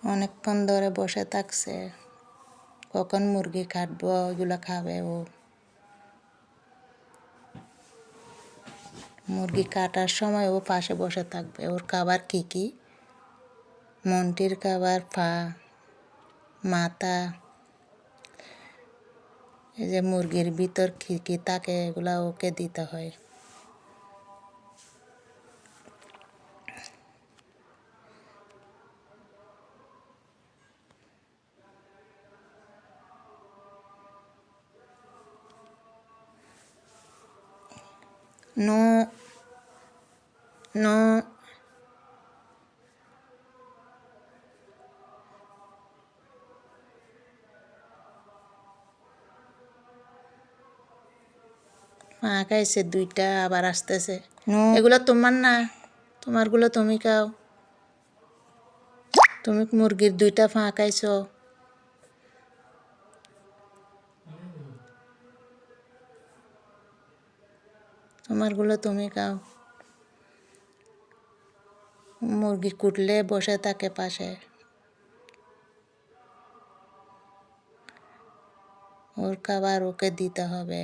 অনেকক্ষণ ধরে বসে থাকছে, কখন মুরগি কাটবো ওইগুলো খাবে ও। মুরগি কাটার সময় ও পাশে বসে থাকবে। ওর খাবার কী মন্টির খাবার পা, মাথা, এই যে মুরগির ভিতর কী থাকে এগুলা ওকে দিতে হয়। নো নো খাইছে দুইটা, আবার আসতেছে। এগুলো তোমার না, তোমারগুলো তুমি খাও। তুমি মুরগির দুইটা খাইছো, তোমারগুলো তুমি খাও। মুরগি কুটলে বসে থাকে পাশে, ওর খাবার ওকে দিতে হবে।